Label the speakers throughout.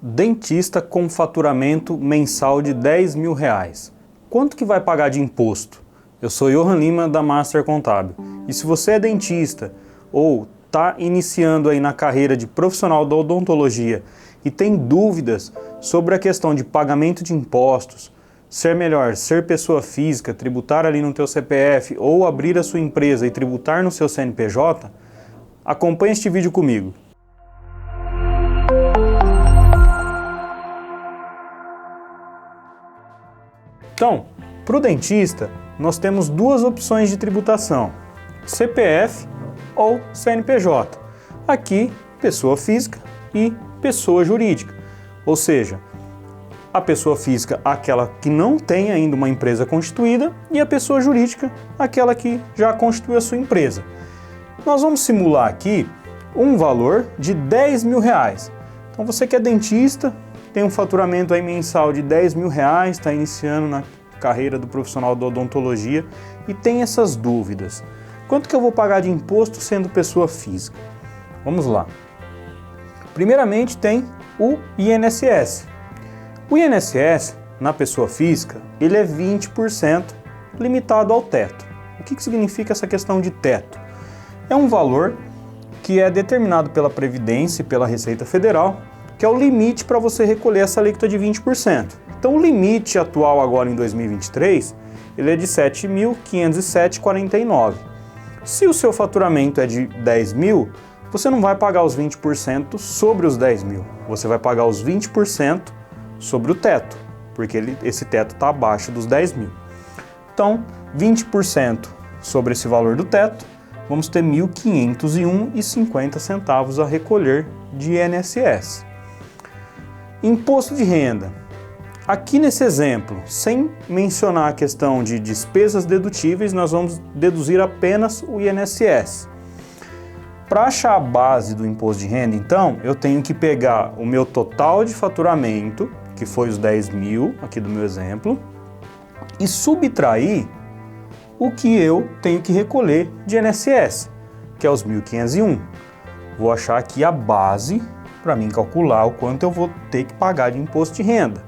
Speaker 1: Dentista com faturamento mensal de R$10.000. Quanto que vai pagar de imposto? Eu sou Johan Lima da Master Contábil. E se você é dentista ou está iniciando aí na carreira de profissional da odontologia e tem dúvidas sobre a questão de pagamento de impostos, ser melhor ser pessoa física, tributar ali no teu CPF ou abrir a sua empresa e tributar no seu CNPJ, acompanhe este vídeo comigo. Então, para o dentista, nós temos duas opções de tributação, CPF ou CNPJ. Aqui, pessoa física e pessoa jurídica, ou seja, a pessoa física, aquela que não tem ainda uma empresa constituída, e a pessoa jurídica, aquela que já constituiu a sua empresa. Nós vamos simular aqui um valor de R$10.000. Então você que é dentista, tem um faturamento aí mensal de R$10.000, está iniciando na carreira do profissional da odontologia e tem essas dúvidas. Quanto que eu vou pagar de imposto sendo pessoa física? Vamos lá. Primeiramente tem o INSS. O INSS, na pessoa física, ele é 20% limitado ao teto. O que significa essa questão de teto? É um valor que é determinado pela Previdência e pela Receita Federal, que é o limite para você recolher essa alíquota de 20%. Então o limite atual agora em 2023, ele é de R$ 7.507,49. Se o seu faturamento é de R$10.000, você não vai pagar os 20% sobre os R$10.000, você vai pagar os 20% sobre o teto, porque esse teto está abaixo dos R$10.000. Então, 20% sobre esse valor do teto, vamos ter R$ 1.501,50 a recolher de INSS. Imposto de renda. Aqui nesse exemplo, sem mencionar a questão de despesas dedutíveis, nós vamos deduzir apenas o INSS. Para achar a base do imposto de renda, então, eu tenho que pegar o meu total de faturamento, que foi os R$10.000, aqui do meu exemplo, e subtrair o que eu tenho que recolher de INSS, que é os 1.501. Vou achar aqui a base para mim calcular o quanto eu vou ter que pagar de imposto de renda.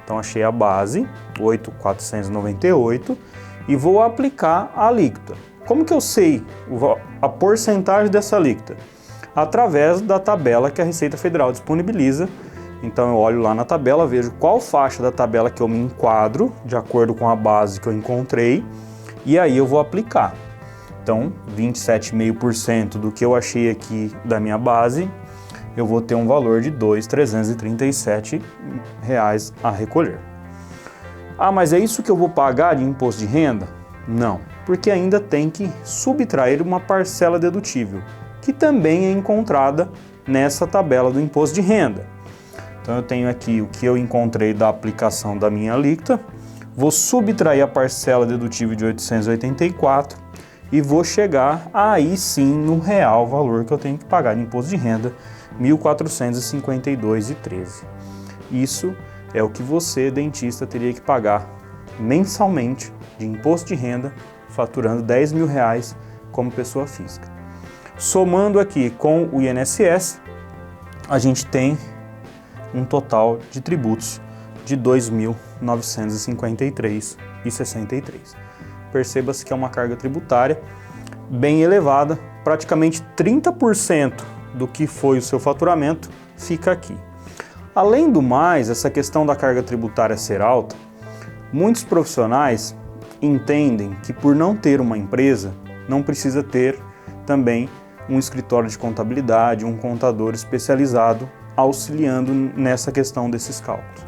Speaker 1: Então achei a base, 8.498, e vou aplicar a alíquota. Como que eu sei a porcentagem dessa alíquota? Através da tabela que a Receita Federal disponibiliza. Então eu olho lá na tabela, vejo qual faixa da tabela que eu me enquadro, de acordo com a base que eu encontrei, e aí eu vou aplicar. Então, 27,5% do que eu achei aqui da minha base, eu vou ter um valor de R$ 2.337 a recolher. Ah, mas é isso que eu vou pagar de imposto de renda? Não, porque ainda tem que subtrair uma parcela dedutível, que também é encontrada nessa tabela do imposto de renda. Então eu tenho aqui o que eu encontrei da aplicação da minha alíquota, vou subtrair a parcela dedutível de 884 e vou chegar aí sim no real valor que eu tenho que pagar de imposto de renda, R$ 1.452,13. Isso é o que você, dentista, teria que pagar mensalmente de imposto de renda, faturando R$10.000 como pessoa física. Somando aqui com o INSS, a gente tem um total de tributos de R$ 2.953,63. Perceba-se que é uma carga tributária bem elevada, praticamente 30% do que foi o seu faturamento fica aqui. Além do mais, essa questão da carga tributária ser alta, muitos profissionais entendem que por não ter uma empresa, não precisa ter também um escritório de contabilidade, um contador especializado auxiliando nessa questão desses cálculos.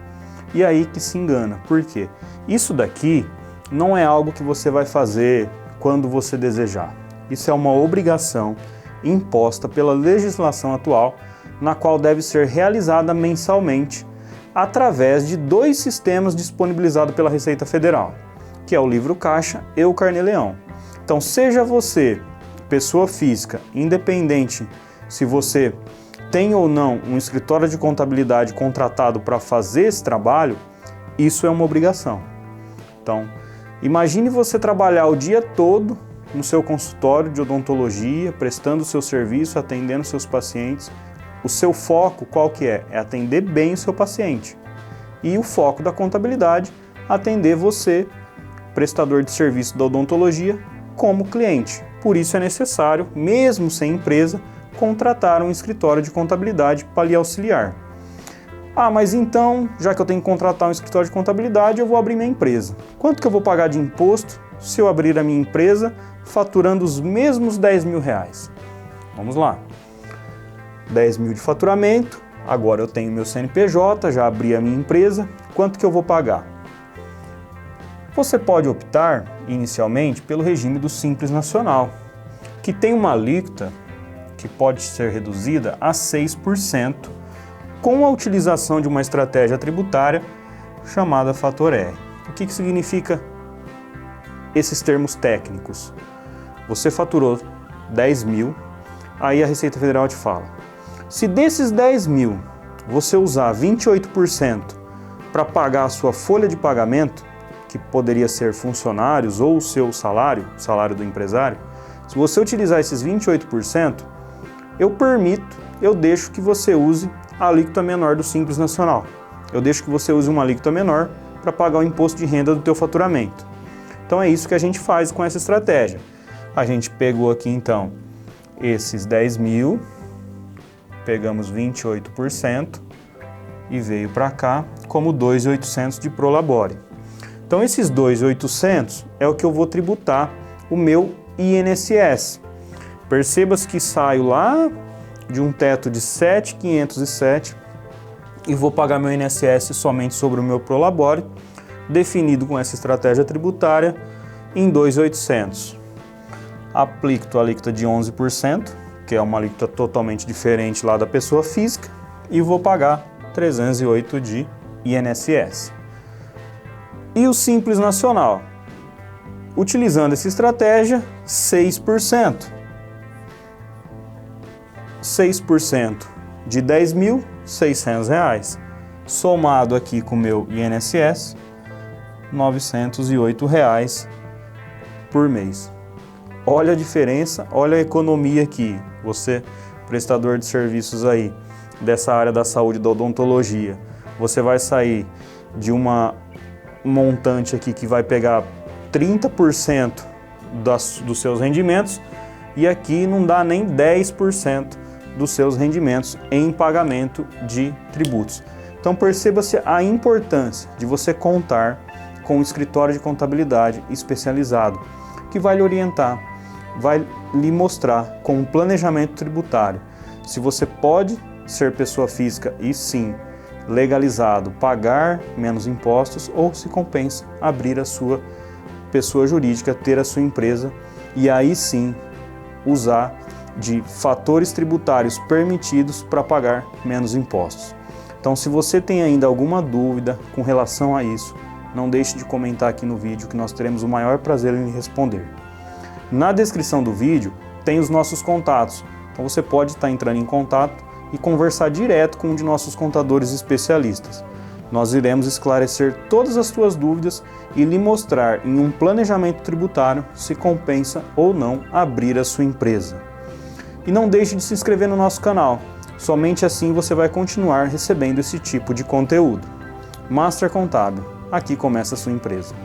Speaker 1: E aí que se engana, por quê? Isso daqui não é algo que você vai fazer quando você desejar. Isso é uma obrigação imposta pela legislação atual, na qual deve ser realizada mensalmente através de dois sistemas disponibilizados pela Receita Federal, que é o Livro Caixa e o Carnê-Leão. Então, seja você pessoa física, independente se você tem ou não um escritório de contabilidade contratado para fazer esse trabalho, isso é uma obrigação. Então, imagine você trabalhar o dia todo no seu consultório de odontologia, prestando o seu serviço, atendendo seus pacientes, o seu foco qual que é? É atender bem o seu paciente. E o foco da contabilidade, atender você, prestador de serviço da odontologia, como cliente. Por isso é necessário, mesmo sem empresa, contratar um escritório de contabilidade para lhe auxiliar. Ah, mas então, já que eu tenho que contratar um escritório de contabilidade, eu vou abrir minha empresa. Quanto que eu vou pagar de imposto se eu abrir a minha empresa faturando os mesmos 10 mil reais? Vamos lá. 10 mil de faturamento, agora eu tenho meu CNPJ, já abri a minha empresa, quanto que eu vou pagar? Você pode optar, inicialmente, pelo regime do Simples Nacional, que tem uma alíquota que pode ser reduzida a 6%, com a utilização de uma estratégia tributária chamada Fator R. O que significa esses termos técnicos? Você faturou 10 mil, aí a Receita Federal te fala, se desses 10 mil você usar 28% para pagar a sua folha de pagamento, que poderia ser funcionários ou o seu salário, o salário do empresário, se você utilizar esses 28%, eu deixo que você use a alíquota menor do Simples Nacional. Eu deixo que você use uma alíquota menor para pagar o imposto de renda do teu faturamento. Então é isso que a gente faz com essa estratégia. A gente pegou aqui então esses 10 mil, pegamos 28% e veio para cá como 2.800 de Prolabore. Então esses 2.800 é o que eu vou tributar o meu INSS. Perceba-se que saio lá de um teto de 7.507 e vou pagar meu INSS somente sobre o meu Prolabore, definido com essa estratégia tributária, em 2.800. Aplico a alíquota de 11%, que é uma alíquota totalmente diferente lá da pessoa física, e vou pagar 308 de INSS. E o Simples Nacional? Utilizando essa estratégia, 6%. 6% de R$ 10.600, somado aqui com o meu INSS, R$ 908 por mês. Olha a diferença, olha a economia aqui. Você, prestador de serviços aí, dessa área da saúde, da odontologia, você vai sair de uma montante aqui que vai pegar 30% dos seus rendimentos e aqui não dá nem 10% dos seus rendimentos em pagamento de tributos. Então perceba-se a importância de você contar com um escritório de contabilidade especializado que vai lhe orientar, vai lhe mostrar com um planejamento tributário se você pode ser pessoa física e sim legalizado, pagar menos impostos ou se compensa abrir a sua pessoa jurídica, ter a sua empresa e aí sim usar de fatores tributários permitidos para pagar menos impostos. Então, se você tem ainda alguma dúvida com relação a isso, não deixe de comentar aqui no vídeo que nós teremos o maior prazer em lhe responder. Na descrição do vídeo tem os nossos contatos, então você pode estar entrando em contato e conversar direto com um de nossos contadores especialistas. Nós iremos esclarecer todas as suas dúvidas e lhe mostrar em um planejamento tributário se compensa ou não abrir a sua empresa. E não deixe de se inscrever no nosso canal, somente assim você vai continuar recebendo esse tipo de conteúdo. Master Contábil, aqui começa a sua empresa.